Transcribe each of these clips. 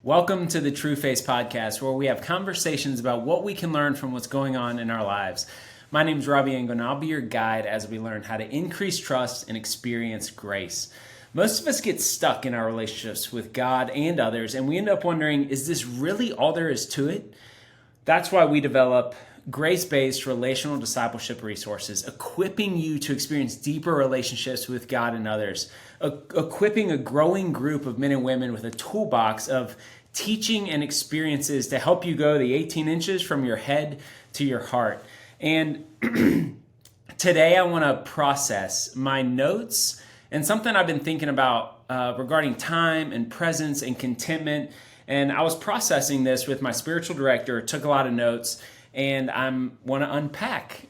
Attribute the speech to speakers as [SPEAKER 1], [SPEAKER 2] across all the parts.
[SPEAKER 1] Welcome to the Trueface podcast, where we have conversations about what we can learn from what's going on in our lives. My name is Robby, and I'll be your guide as we learn how to increase trust and experience grace. Most of us get stuck in our relationships with God and others, and we end up wondering, is this really all there is to it? That's why we develop grace-based relational discipleship resources, equipping you to experience deeper relationships with God and others, equipping a growing group of men and women with a toolbox of teaching and experiences to help you go the 18 inches from your head to your heart. And today I want to process my notes and something I've been thinking about regarding time and presence and contentment. And I was processing this with my spiritual director, took a lot of notes, and I want to unpack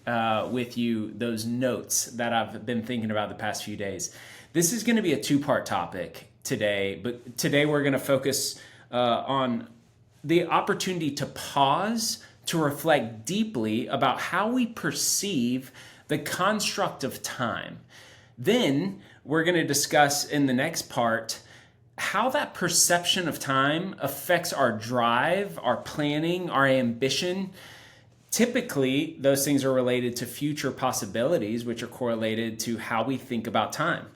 [SPEAKER 1] with you those notes that I've been thinking about the past few days. This is going to be a two-part topic today, but today we're going to focus on the opportunity to pause, to reflect deeply about how we perceive the construct of time. Then we're going to discuss in the next part how that perception of time affects our drive, our planning, our ambition. Typically, those things are related to future possibilities, which are correlated to how we think about time.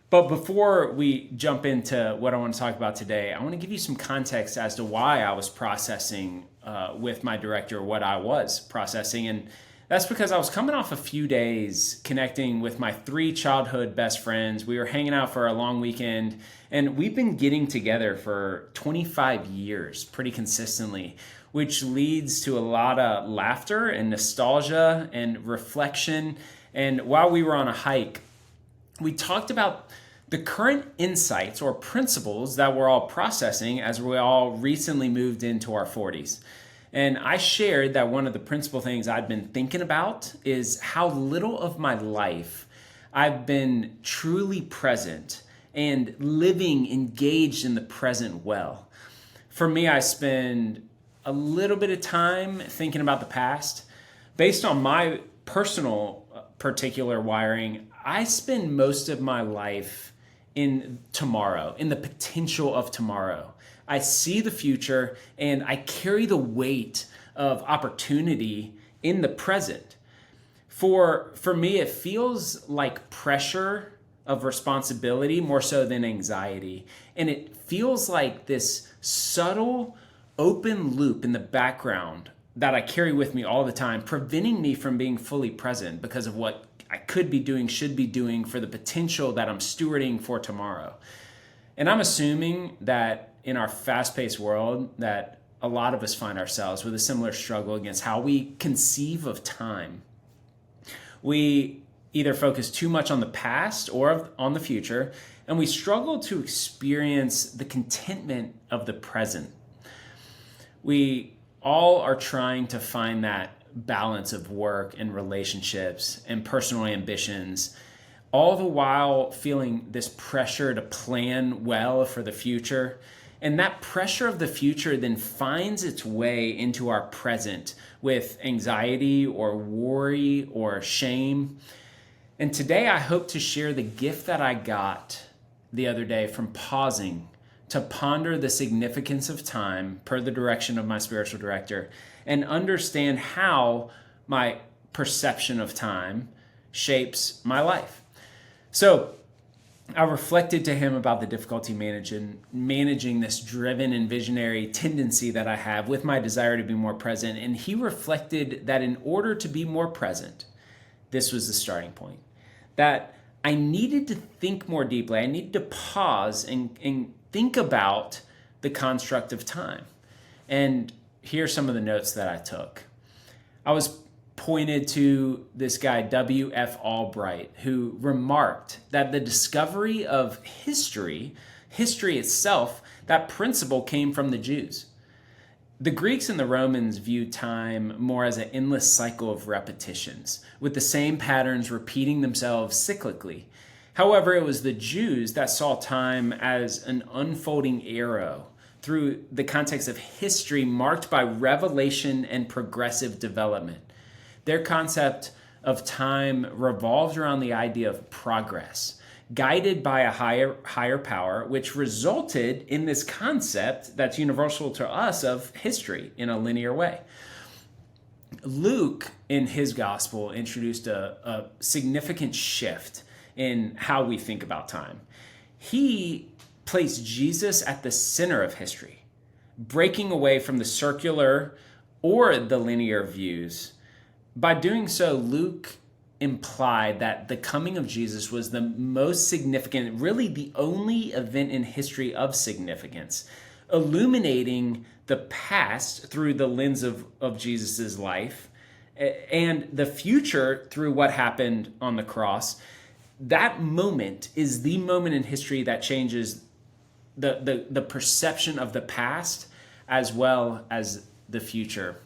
[SPEAKER 1] But before we jump into what I want to talk about today, I want to give you some context as to why I was processing with my director what I was processing. And that's because I was coming off a few days connecting with my 3 childhood best friends. We were hanging out for a long weekend, and we've been getting together for 25 years pretty consistently, which leads to a lot of laughter and nostalgia and reflection. And while we were on a hike, we talked about the current insights or principles that we're all processing as we all recently moved into our 40s. And I shared that one of the principal things I've been thinking about is how little of my life I've been truly present and living engaged in the present well. For me, I spend a little bit of time thinking about the past. Based on my personal particular wiring, I spend most of my life in tomorrow, in the potential of tomorrow. I see the future and I carry the weight of opportunity in the present. For me, it feels like pressure of responsibility more so than anxiety. And it feels like this subtle open loop in the background that I carry with me all the time, preventing me from being fully present because of what I could be doing, should be doing for the potential that I'm stewarding for tomorrow. And I'm assuming that in our fast-paced world that a lot of us find ourselves with a similar struggle against how we conceive of time. We either focus too much on the past or on the future, and we struggle to experience the contentment of the present. We all are trying to find that balance of work and relationships and personal ambitions, all the while feeling this pressure to plan well for the future. And that pressure of the future then finds its way into our present with anxiety or worry or shame. And today I hope to share the gift that I got the other day from pausing to ponder the significance of time per the direction of my spiritual director and understand how my perception of time shapes my life. So I reflected to him about the difficulty managing this driven and visionary tendency that I have with my desire to be more present. And he reflected that in order to be more present, this was the starting point, that I needed to think more deeply. I needed to pause and think about the construct of time. And here are some of the notes that I took. I was pointed to this guy, W.F. Albright, who remarked that the discovery of history itself, that principle came from the Jews. The Greeks and the Romans viewed time more as an endless cycle of repetitions, with the same patterns repeating themselves cyclically. However, it was the Jews that saw time as an unfolding arrow through the context of history marked by revelation and progressive development. Their concept of time revolved around the idea of progress, guided by a higher power, which resulted in this concept that's universal to us of history in a linear way. Luke, in his gospel, introduced a significant shift in how we think about time. He placed Jesus at the center of history, breaking away from the circular or the linear views. By doing so, Luke implied that the coming of Jesus was the most significant, really the only event in history of significance, illuminating the past through the lens of Jesus's life and the future through what happened on the cross. That moment is the moment in history that changes the perception of the past as well as the future.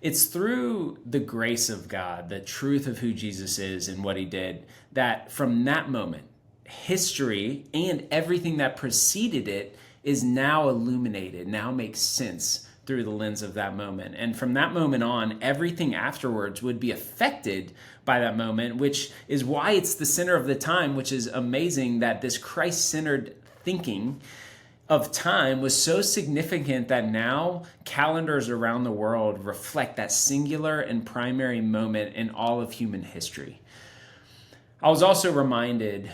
[SPEAKER 1] It's through the grace of God, the truth of who Jesus is and what he did, that from that moment, history and everything that preceded it is now illuminated, now makes sense through the lens of that moment. And from that moment on, everything afterwards would be affected by that moment, which is why it's the center of the time, which is amazing that this Christ-centered thinking of time was so significant that now calendars around the world reflect that singular and primary moment in all of human history. I was also reminded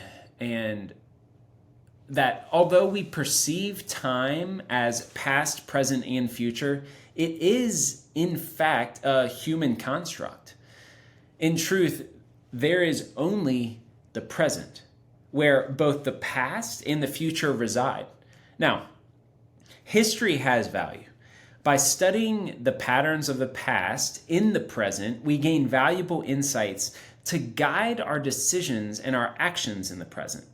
[SPEAKER 1] that although we perceive time as past, present, and future, it is in fact a human construct. In truth, there is only the present, where both the past and the future reside. Now, history has value. By studying the patterns of the past in the present, we gain valuable insights to guide our decisions and our actions in the present.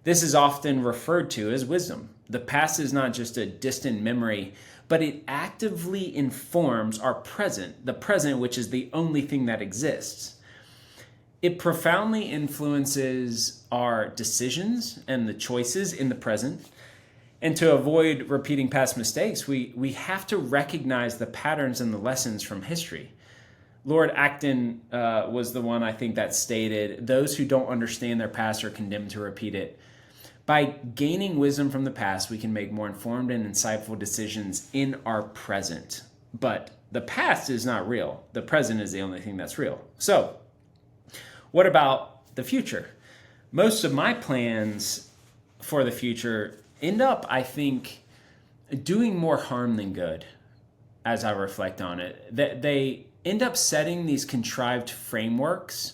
[SPEAKER 1] This is often referred to as wisdom. The past is not just a distant memory, but it actively informs our present, the present which is the only thing that exists. It profoundly influences our decisions and the choices in the present. And to avoid repeating past mistakes, we have to recognize the patterns and the lessons from history. Lord Acton was the one, I think, that stated, "Those who don't understand their past are condemned to repeat it." By gaining wisdom from the past, we can make more informed and insightful decisions in our present. But the past is not real. The present is the only thing that's real. So, what about the future? Most of my plans for the future end up, I think, doing more harm than good as I reflect on it. They end up setting these contrived frameworks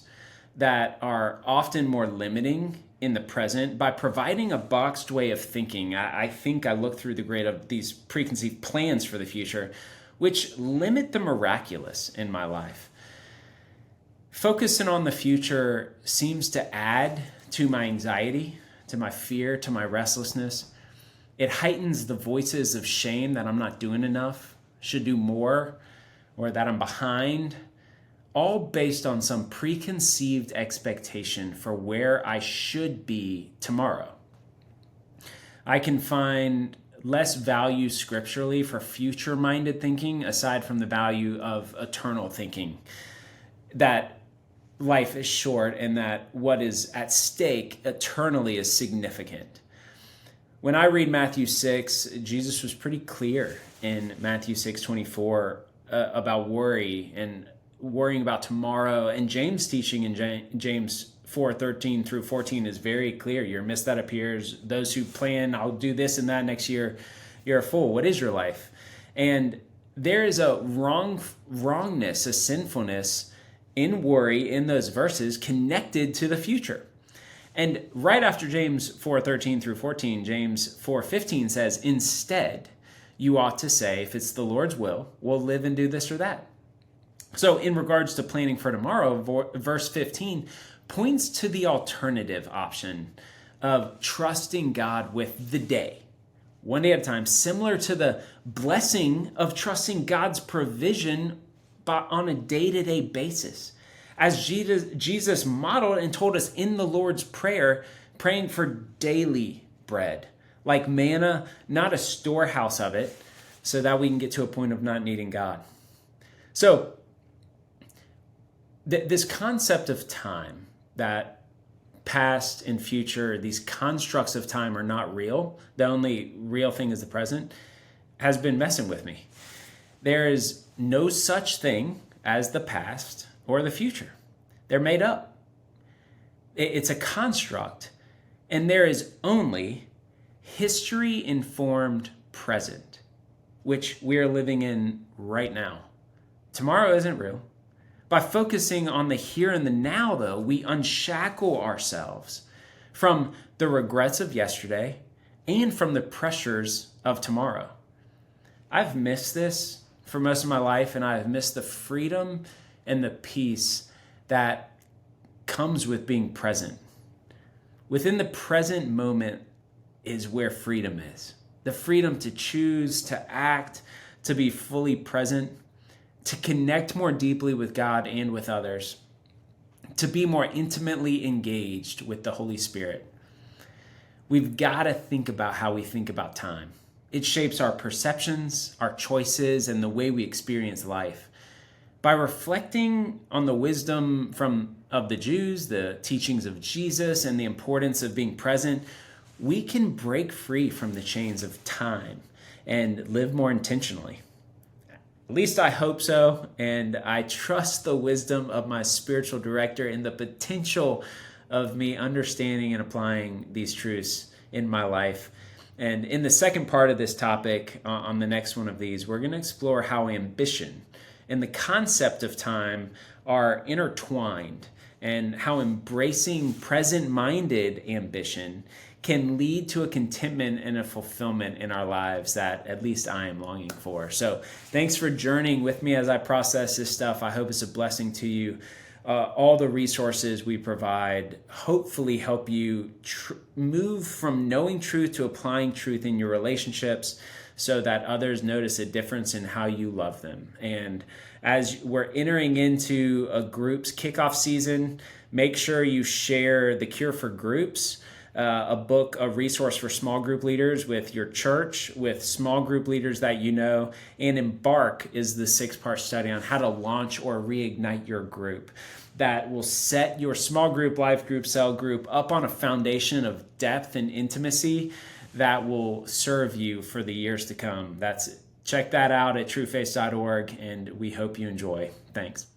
[SPEAKER 1] that are often more limiting in the present by providing a boxed way of thinking. I think I look through the grade of these preconceived plans for the future, which limit the miraculous in my life. Focusing on the future seems to add to my anxiety, to my fear, to my restlessness. It heightens the voices of shame that I'm not doing enough, should do more, or that I'm behind, all based on some preconceived expectation for where I should be tomorrow. I can find less value scripturally for future-minded thinking, aside from the value of eternal thinking, that life is short and that what is at stake eternally is significant. When I read Matthew 6, Jesus was pretty clear in Matthew 6:24 about worry and worrying about tomorrow. And James' teaching in James 4:13 through 14 is very clear. Your mist that appears, those who plan, I'll do this and that next year, you're a fool. What is your life? And there is a wrongness, a sinfulness in worry in those verses connected to the future. And right after James 4:13 through 14, James 4:15 says, instead, you ought to say, if it's the Lord's will, we'll live and do this or that. So in regards to planning for tomorrow, verse 15 points to the alternative option of trusting God with the day, one day at a time, similar to the blessing of trusting God's provision on a day-to-day basis. As Jesus modeled and told us in the Lord's Prayer, praying for daily bread, like manna, not a storehouse of it, so that we can get to a point of not needing God. So this concept of time, that past and future, these constructs of time are not real, the only real thing is the present, has been messing with me. There is no such thing as the past or the future. They're made up. It's a construct. And there is only history-informed present, which we are living in right now. Tomorrow isn't real. By focusing on the here and the now, though, we unshackle ourselves from the regrets of yesterday and from the pressures of tomorrow. I've missed this for most of my life, and I've missed the freedom and the peace that comes with being present. Within the present moment is where freedom is. The freedom to choose, to act, to be fully present, to connect more deeply with God and with others, to be more intimately engaged with the Holy Spirit. We've got to think about how we think about time. It shapes our perceptions, our choices, and the way we experience life. By reflecting on the wisdom of the Jews, the teachings of Jesus, and the importance of being present, we can break free from the chains of time and live more intentionally. At least I hope so, and I trust the wisdom of my spiritual director and the potential of me understanding and applying these truths in my life. And in the second part of this topic, on the next one of these, we're going to explore how ambition and the concept of time are intertwined, and how embracing present-minded ambition can lead to a contentment and a fulfillment in our lives that at least I am longing for. So thanks for journeying with me as I process this stuff. I hope it's a blessing to you. All the resources we provide hopefully help you move from knowing truth to applying truth in your relationships, so that others notice a difference in how you love them. And as we're entering into a group's kickoff season, make sure you share The Cure for Groups, a book, a resource for small group leaders with your church, with small group leaders that you know. And Embark is the 6-part study on how to launch or reignite your group that will set your small group, life group, cell group up on a foundation of depth and intimacy that will serve you for the years to come. Check that out at trueface.org, and we hope you enjoy. Thanks.